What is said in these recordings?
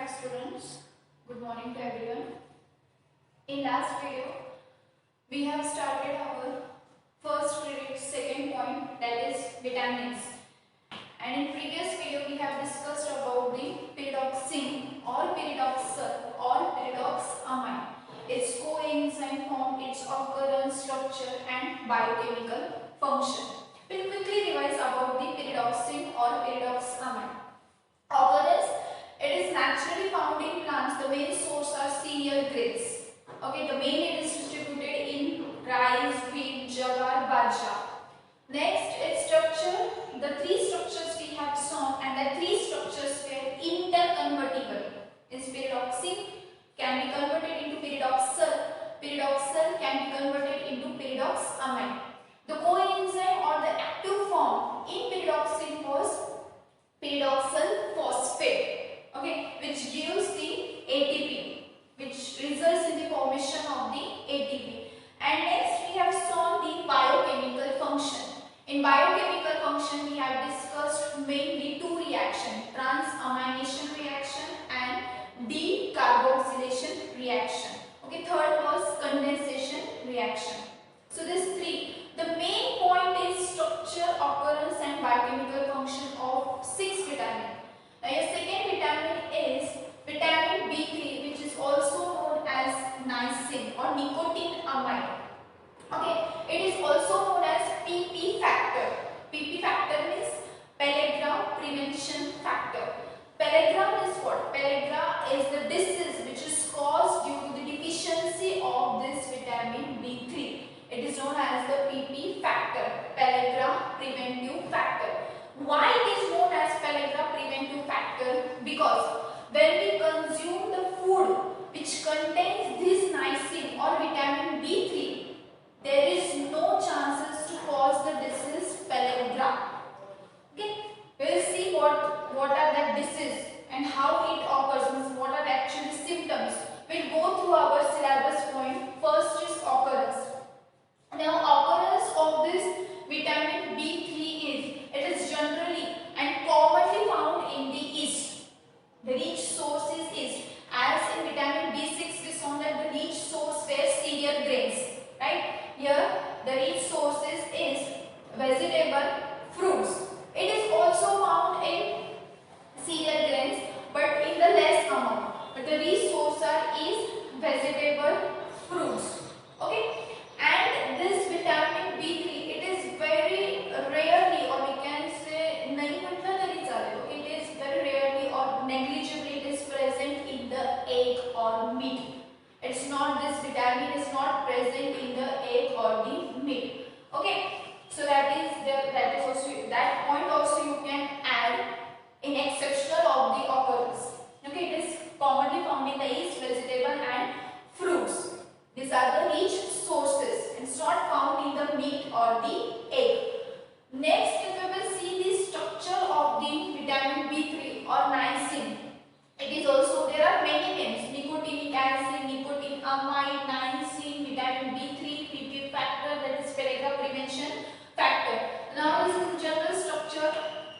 back students. Good morning to everyone. In last video, we have started our first credit second point, that is vitamins. And in previous video, we have discussed about the pyridoxine or pyridoxal or pyridoxamine. Its coenzyme form, its occurrence, structure and biochemical function. We'll quickly revise about the pyridoxine or pyridoxamine. Occurrence: it is naturally found in plants. The main source are cereal grains. Okay, the main it is distributed in rice, wheat, jawar, bajra. Next, its structure. The three structures we have shown, and the three structures were interconvertible. Is pyridoxine can be converted into pyridoxal. Pyridoxal can be converted into pyridoxamine. The coenzyme or the active form in pyridoxine was pyridoxal phosphate, okay, which gives the ATP, which results in the formation of the ATP. And next we have shown the biochemical function. In biochemical function we have discussed mainly two reactions: transamination reaction and decarboxylation reaction. Okay, third was condensation reaction. So these three. The main point is structure, occurrence and biochemical function of 6 vitamins. Now your second vitamin is vitamin B3, which is also known as niacin or nicotinamide. Okay, it is also known as PP factor. PP factor means pellagra prevention factor. Pellagra is what? Pellagra is the disease which is caused due to the deficiency of this vitamin B3. It is known as the PP factor, pellagra preventive factor. Why it is known as pellagra preventive factor? Because when we consume the food which contains this niacin or vitamin B3, there is no chances to cause the disease pellagra. Okay, we will see what are that disease and how it occurs, what are actually symptoms. We will go through our syllabus point. First is occurrence. Now occurrence of this vitamin B3 is generally and commonly found in the yeast. The rich source is yeast. As in vitamin B6 we saw that the rich source were cereal grains, right? Here the rich source is vegetable, fruits. It is also found in cereal grains but in the less amount. But the rich source is vegetable, fruits. Okay? And this vitamin B3, it is very rarely, or we can say it is very rarely or negligibly it is present in the egg or meat. It's not, this vitamin is not present in the egg or the meat. Okay, so that point also you can add in exceptional of the occurrence. Okay, it is commonly found in the yeast, vegetable and fruits. These are the rich sources. It's not found in the meat or the egg. Next, if we will see the structure of the vitamin B3 or niacin, it is also, there are many names: nicotinic acid, nicotinamide, niacin, vitamin B3, PP factor, that is pellagra prevention factor. Now this is the general structure.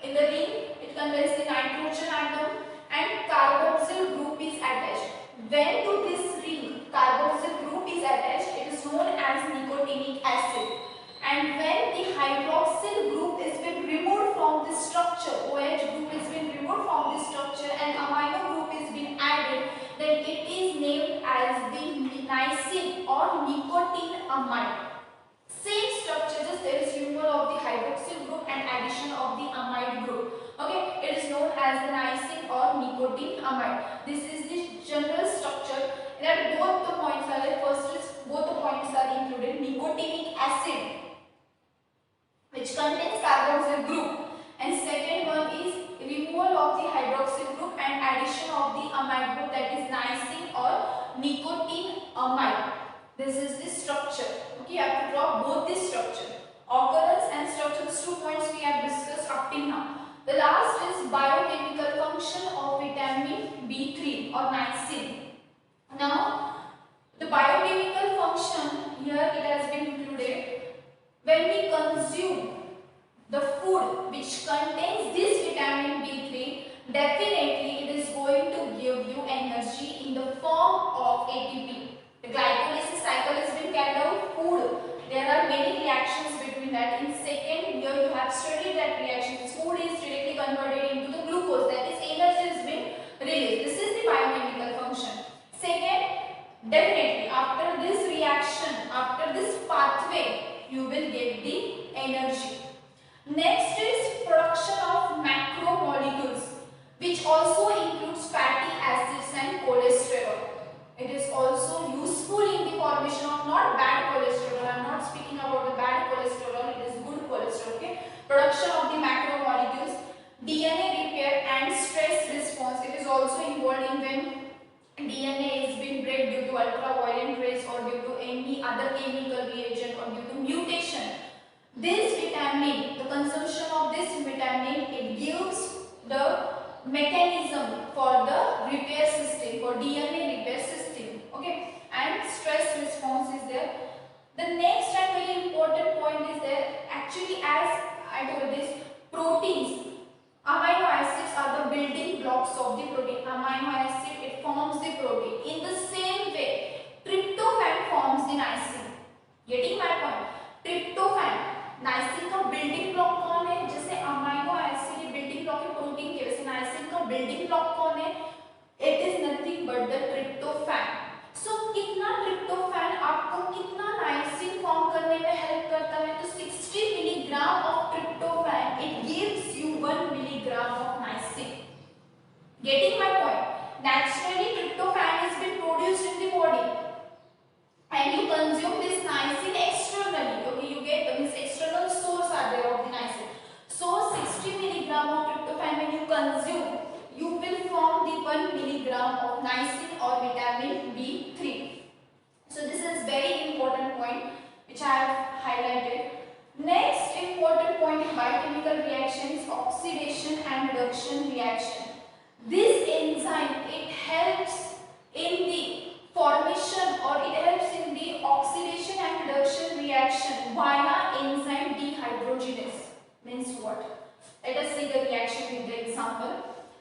In the ring, it contains the nitrogen atom and carboxyl group is attached. When to this ring carboxyl group is attached, it is known as nicotinic acid. And when the hydroxyl group is been removed from this structure, OH group is been removed from this structure and amino group is been added, then it is named as the niacin or nicotinamide. Same structure, just there is removal of the hydroxyl group and addition of the amide group. Okay, it is known as the niacin or nicotinamide. This is the general structure. That both the points are like, first is both the points are included. Nicotinic acid, which contains carboxyl group, and second one is removal of the hydroxyl group and addition of the amide group, that is niacin or nicotinamide. This is the structure. Okay, you have to draw both this structure, occurrence and structure. These 2 points we have discussed up till now. The last is biochemical function of vitamin B3 or niacin. Now, the biochemical function here it has been included. When we consume the food which contains this vitamin B3, definitely it is going to give you energy in the form of ATP. The glycolysis cycle has been carried out. Food. There are many reactions between that. In second year, you have studied that reaction. Food is directly converted into the glucose. That is, energy has been released. This is the biochemical function. Second, definitely after this reaction, after this pathway, you will get the energy. Next is production of macromolecules, which also includes fatty acids and cholesterol. It is also useful in the formation of not bad cholesterol. I am not speaking about the bad cholesterol. It is good cholesterol. Okay. Production of the macromolecules, DNA repair and stress response. It is also involved in when DNA is being break due to ultraviolet rays or due to any other chemical reagent or due to mutation. This vitamin, the consumption of this vitamin, it gives the mechanism for the repair system, for DNA repair system. Okay, and stress response is there. The next and very important point is that actually, as I told this, proteins, amino acids are the building blocks of the protein. Amino acid, it forms the protein. In the same way, tryptophan forms the niacin. Getting my point? Tryptophan, niacin का building block कौन है? जैसे amino acid building block है protein के, वैसे niacin का building block कौन है? It is nothing but the tryptophan. So कितना ट्रिप्टोफैन आपको कितना नाइसिन फॉर्म करने में हेल्प करता है? तो 60 milligram of tryptophan it gives you 1 milligram of niacin. Getting my point? Naturally tryptophan has been produced in the body and you consume this niacin externally. Okay, you get this external source are there of the niacin. So 60 milligram of tryptophan when you consume, you will form the 1 milligram of niacin or vitamin B3. So this is very important point which I have highlighted. Next important point in biochemical reaction is oxidation and reduction reaction. This enzyme, it helps in the formation or it helps in the oxidation and reduction reaction via enzyme dehydrogenase. Means what? Let us see the reaction with the example.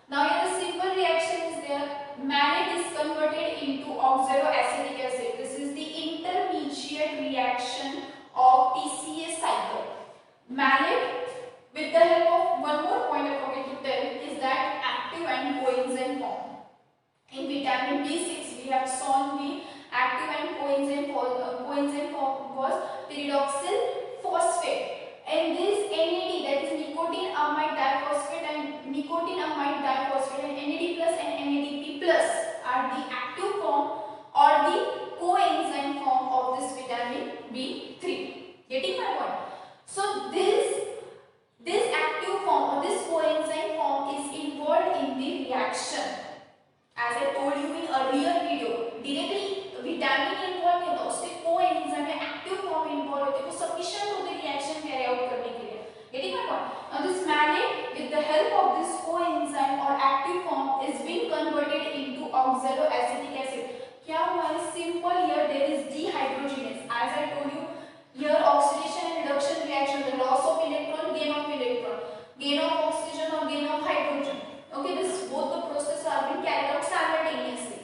Now here the simple reaction is there. Mannate is converted into oxaloacetic acid. This is the intermediate reaction of TCA cycle. Mannate, with the help of one more point I forget to tell, is that active and coenzyme form. In vitamin B6 we have shown the active and coenzyme form was pyridoxal phosphate, and this NAD, that is nicotine amide diphosphate and nicotinamide diphosphate, and NAD plus and NADP plus are the active form or the coenzyme form of this vitamin B3. Getting my point? So this active form or this coenzyme form is involved in the reaction. As I told you in earlier video, directly vitamin involved नहीं होता, उसके coenzyme या active form involved होते हैं, वो sufficient होते हैं reaction carry out करने के लिए. Getting my point? Now this mannate, with the help of this coenzyme or active form, is being converted into oxaloacetic acid. क्या हुआ है? Simple here there is dehydrogenase. As I told you, here oxidation and reduction reaction, the loss of electron, gain of electron, gain of oxygen or gain of hydrogen. Okay, this both the processes are being carried out simultaneously.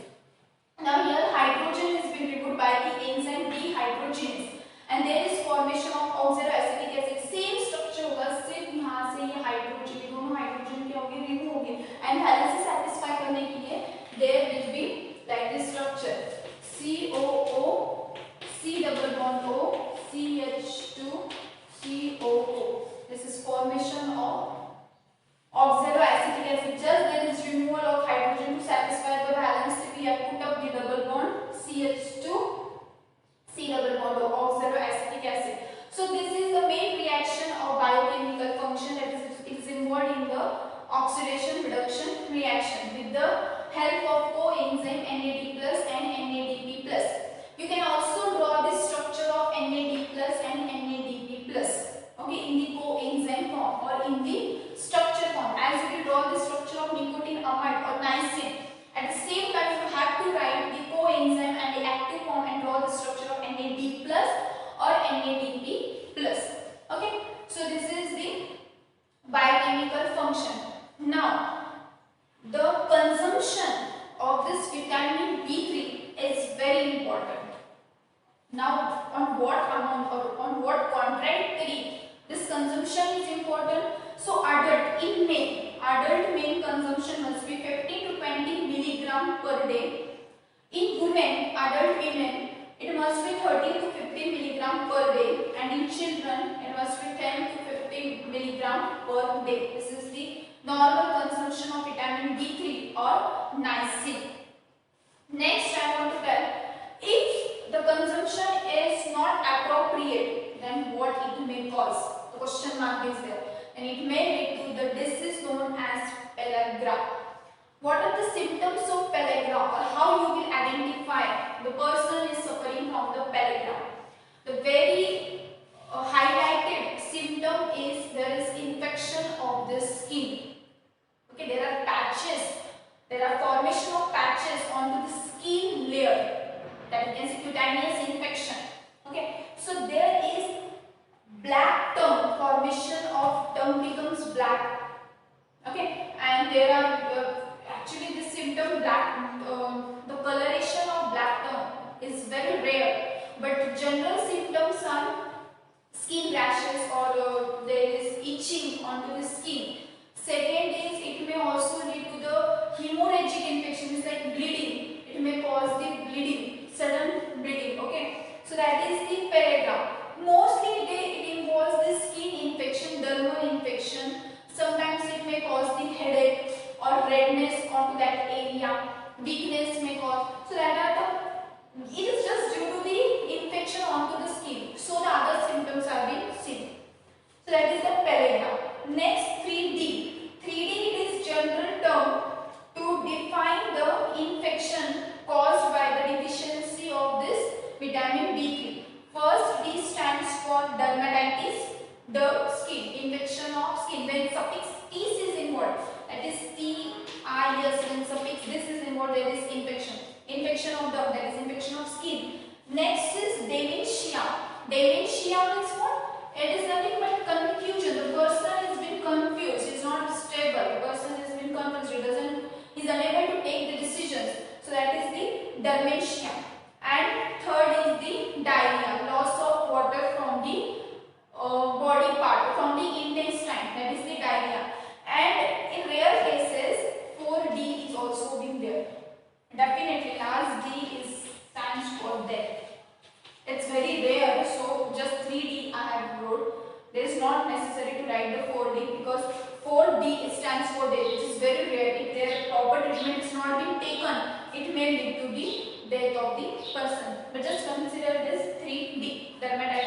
Now here hydrogen is being removed by the enzyme dehydrogenase and there is formation of oxaloacetic acid. Same structure होगा, सिर्फ यहाँ से ये hydrogen, ये दोनों hydrogen क्या होंगे? Remove होंगे and बैलेंस satisfy करने के लिए there will be like this structure COO, C double bond O, CH2, COO. This is formation of oxaloacetic acid. Just there is removal of hydrogen to satisfy the balance. We have put up the double bond CH2, C double bond O, oxaloacetic acid. So this is the main reaction of biochemical function, that is it is involved in the oxidation reduction reaction with the help of coenzyme NAD plus and NADP plus. You can also draw the structure of NAD plus and NADP plus. Okay, in the coenzyme form or in the structure form. As you will draw the structure of nicotine amide or niacin, at the same time you have to write the coenzyme and the active form and draw the structure of NAD plus or NADP plus. Okay, so this is the biochemical function. Now the consumption of this vitamin on what amount or on what contractory this consumption is important. So adult in male, adult male consumption must be 15 to 20 milligram per day. In women, adult women, it must be 13 to 15 milligram per day, and in children it must be 10 to 15 milligram per day. This is the normal consumption of vitamin B3 or niacin. Next I want to tell, if the consumption is not appropriate, then what it may cause? The question mark is there. And it may lead to the disease known as pellagra. What are the symptoms of pellagra, or how you will identify the person is suffering from the pellagra? The very highlighted symptom is there is infection of the skin. Okay, there are patches, there are formation of patches onto the skin layer, that you can say cutaneous infection. Okay, so there is black tongue, formation of tongue becomes black. Okay, and there are actually the symptom black, the coloration of black tongue is very rare, but general symptoms are skin rashes, or there is itching onto the skin. Second is it may also lead to the hemorrhagic infection, is like bleeding. It may cause the bleeding, sudden bleeding. Okay, so that is the pellagra. Mostly it involves the skin infection, dermal infection. Sometimes it may cause the headache or redness onto that area. Weakness may cause. So that are the, it is just due to the infection onto the skin. So the other symptoms are being seen. So that is the pellagra. Next, 3D. 3D, it is general term to define the infection caused by the deficiency of this vitamin B3. First, D stands for dermatitis, the skin, infection of skin. When suffix tis is involved, that is TIS, when suffix this is involved, there is infection. Infection of the, that is infection of skin. Next is dementia. Dementia means what? It is nothing but confusion. The person has been confused, he is not stable, the person has been confused, he is unable to take the decisions. So that is the dementia. And third is the diarrhea, loss of water from the body part, from the intestine, that is the diarrhea. And in rare cases, 4D is also being there. Definitely last D is stands for death. It's very rare, so just 3D I have wrote. There is not necessary to write the 4D, because 4D stands for death, which is very rare. If their proper treatment is not being taken, it may lead to the death of the person. But just consider this 3D, dermatitis.